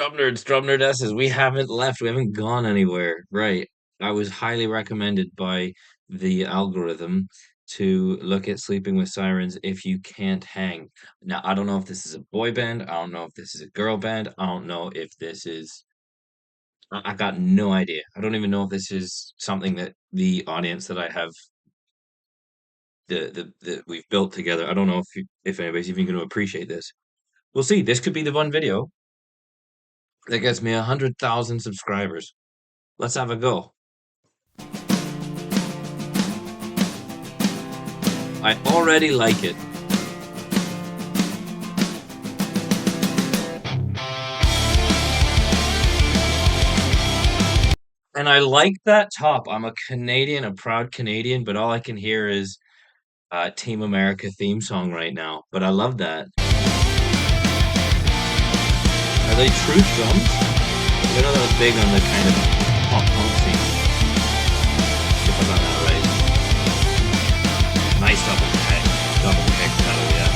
Drum nerds, drum nerdesses, we haven't left. We haven't gone anywhere. Right. I was highly recommended by the algorithm to look at Sleeping with Sirens if you can't hang. Now, I don't know if this is a boy band. I don't know if this is a girl band. I don't know if this is. I got no idea. I don't even know if this is something that the audience that I have that we've built together. I don't know if anybody's even going to appreciate this. We'll see. This could be the one video that gets me 100,000 subscribers. Let's have a go. I already like it. And I like that top. I'm a Canadian, a proud Canadian, but all I can hear is Team America theme song right now. But I love that. Are they truth drums? I know that was big on the kind of pop punk scene. If I got that right. Nice double pick. Double pick pedal, yes.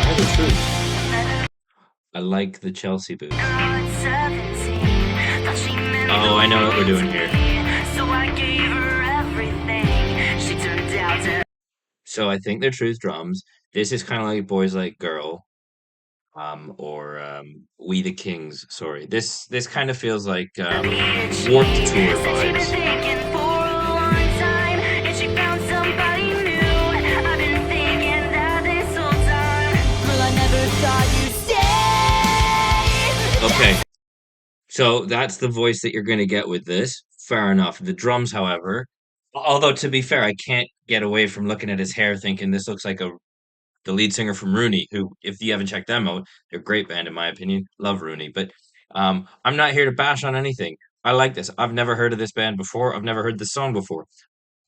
Are they truth? I like the Chelsea boots. Oh, I know what we're doing here. So I think they're truth drums. This is kind of like Boys Like Girl, or We the Kings. Sorry, this kind of feels like Warped Tour vibes. Okay. So that's the voice that you're going to get with this. Fair enough. The drums, however, although to be fair, I can't get away from looking at his hair thinking this looks like the lead singer from Rooney, who, if you haven't checked them out, they're a great band in my opinion. Love Rooney, but I'm not here to bash on anything. I like this. I've never heard of this band before. I've never heard this song before.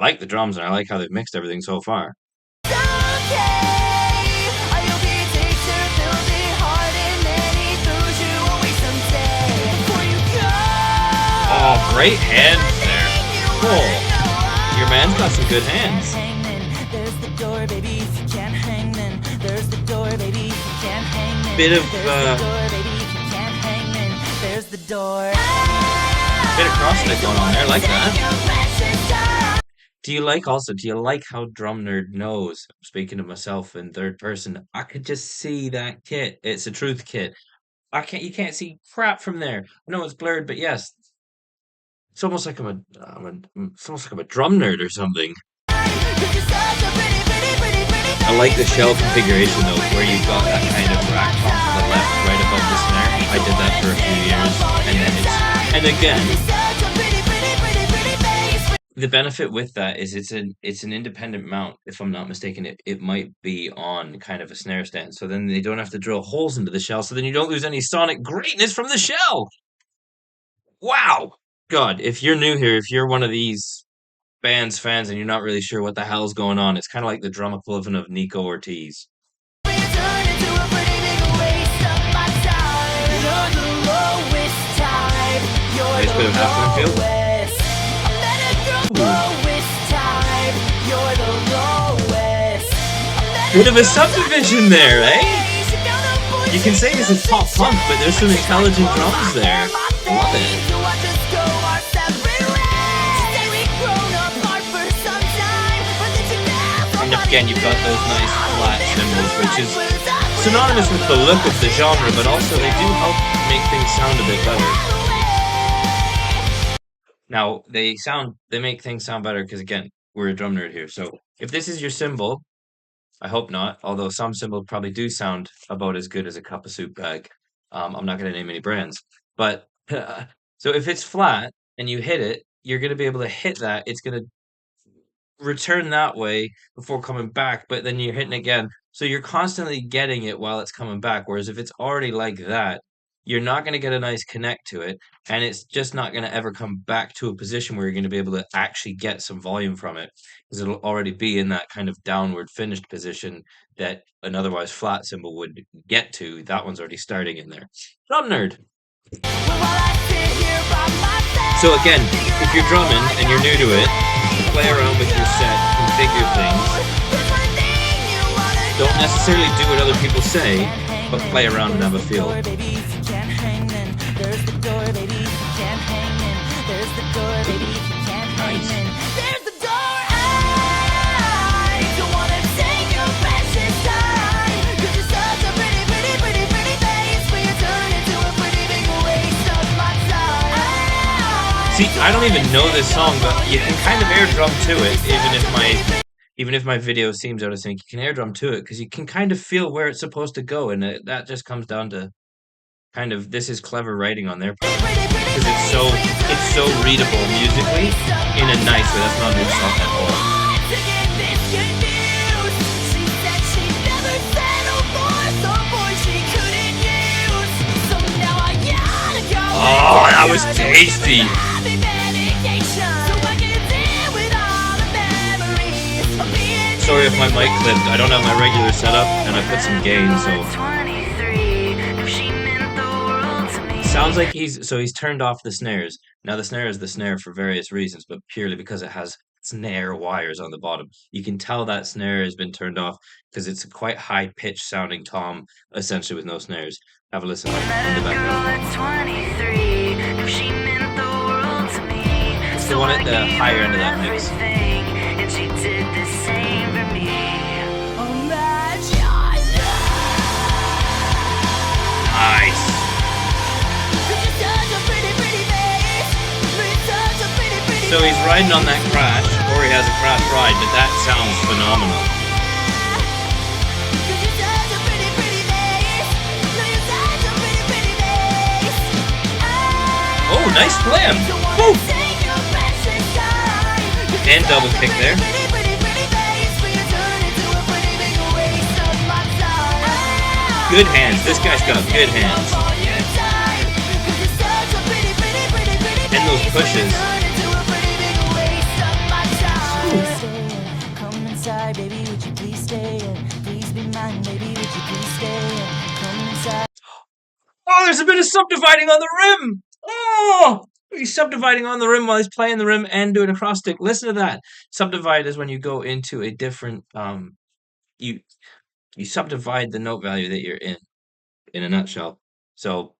I like the drums and I like how they've mixed everything so far. Oh, great hands there. Cool. Your man's got some good hands. Bit of crossfit going on there. I like that. Do you like how Drum Nerd knows? Speaking of myself in third person, I could just see that kit. It's a truth kit. You can't see crap from there. I know it's blurred, but yes. It's almost like it's almost like I'm a drum nerd or something. I like the shell configuration though, where you've got that kind of rack top to the left, right above the snare. I did that for a few years, and again, the benefit with that is it's an independent mount. If I'm not mistaken, it might be on kind of a snare stand, so then they don't have to drill holes into the shell, so then you don't lose any sonic greatness from the shell. Wow. God, if you're new here, if you're one of these band's fans and you're not really sure what the hell's going on, it's kind of like the drum equivalent of Nico Ortiz. Nice bit of half field. Bit of a subdivision there, eh? You can say this is pop punk, but there's some intelligent drums there. Love it. And again, you've got those nice flat cymbals, which is synonymous with the look of the genre, but also they do help make things sound a bit better. Now, they make things sound better because, again, we're a drum nerd here. So if this is your cymbal, I hope not, although some cymbals probably do sound about as good as a cup of soup bag. I'm not going to name any brands. But so if it's flat and you hit it, you're going to be able to hit that. It's going to return that way before coming back, but then you're hitting again. So you're constantly getting it while it's coming back. Whereas if it's already like that, you're not going to get a nice connect to it, and it's just not going to ever come back to a position where you're going to be able to actually get some volume from it, because it'll already be in that kind of downward finished position that an otherwise flat cymbal would get to. That one's already starting in there. Drum nerd. So again, if you're drumming and you're new to it, play around with your set, configure things. Don't necessarily do what other people say, but play around and have a feel. Nice. See, I don't even know this song, but you can kind of air drum to it, even if my video seems out of sync. You can air drum to it because you can kind of feel where it's supposed to go, and that just comes down to kind of this is clever writing on their part because it's so readable musically in a nice way. That's not an insult at all. Oh, that was tasty. Sorry if my mic clipped. I don't have my regular setup, and I put some gain, so sounds like he's turned off the snares. Now the snare is the snare for various reasons, but purely because it has snare wires on the bottom. You can tell that snare has been turned off because it's a quite high pitched sounding tom, essentially with no snares. Have a listen in the background. They want it the higher end of that mix. Nice. So he's riding on that crash, or he has a crash ride, but that sounds phenomenal. Oh, nice slam! Woo! And double kick there. Good hands. This guy's got good hands. And those pushes. Oh, there's a bit of subdividing on the rim. Oh, he's subdividing on the rim while he's playing the rim and doing a cross stick. Listen to that. Subdivide is when you go into a different you subdivide the note value that you're in a nutshell. So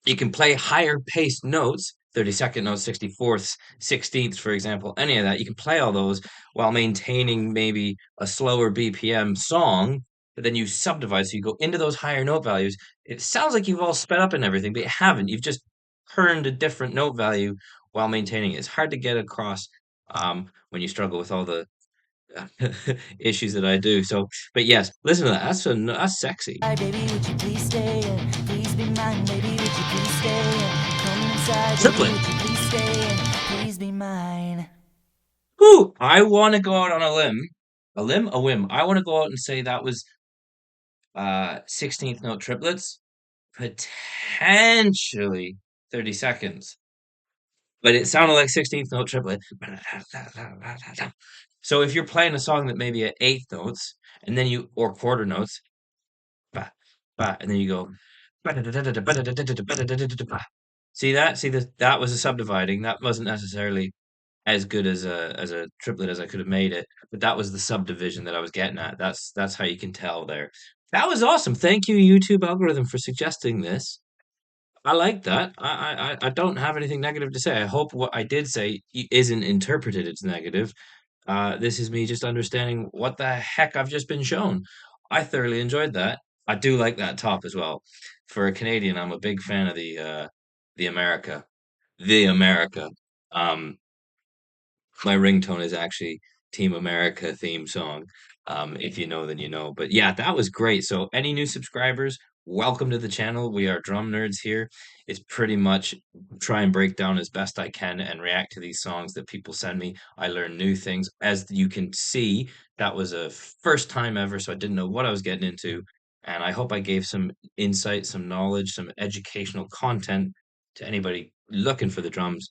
you can play higher paced notes, 32nd notes, 64ths, 16ths, for example, any of that. You can play all those while maintaining maybe a slower BPM song, but then you subdivide. So you go into those higher note values. It sounds like you've all sped up and everything, but you haven't. You've just turned a different note value while maintaining it. It's hard to get across when you struggle with all the issues that I do. So, but yes, listen to that. That's sexy. Hi, baby, would you please stay and please be mine, baby, would you please stay and come inside, triplet. Baby, would you please stay and please be mine. Ooh, I want to go out on a whim. I want to go out and say that was 16th note triplets, potentially 30 seconds. But it sounded like 16th note triplet. So if you're playing a song that maybe at eighth notes, and then or quarter notes, and then you go. See that? See that was a subdividing. That wasn't necessarily as good as a triplet as I could have made it, but that was the subdivision that I was getting at. That's how you can tell there. That was awesome. Thank you, YouTube algorithm, for suggesting this. I like that. I don't have anything negative to say. I hope what I did say isn't interpreted as negative. This is me just understanding what the heck I've just been shown. I thoroughly enjoyed that. I do like that top as well. For a Canadian, I'm a big fan of the America. The America. Um, my ringtone is actually Team America theme song. If you know, then you know. But yeah, that was great. So any new subscribers, welcome to the channel. We are Drum Nerds here. It's pretty much try and break down as best I can and react to these songs that people send me. I learn new things. As you can see, that was a first time ever, so I didn't know what I was getting into. And I hope I gave some insight, some knowledge, some educational content to anybody looking for the drums.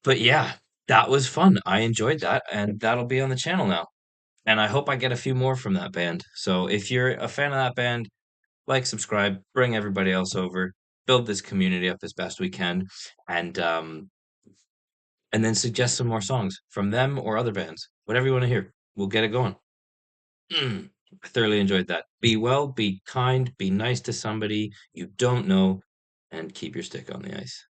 But yeah, that was fun. I enjoyed that, and that'll be on the channel now. And I hope I get a few more from that band. So if you're a fan of that band, like, subscribe, bring everybody else over, build this community up as best we can, and then suggest some more songs from them or other bands. Whatever you want to hear. We'll get it going. I thoroughly enjoyed that. Be well, be kind, be nice to somebody you don't know, and keep your stick on the ice.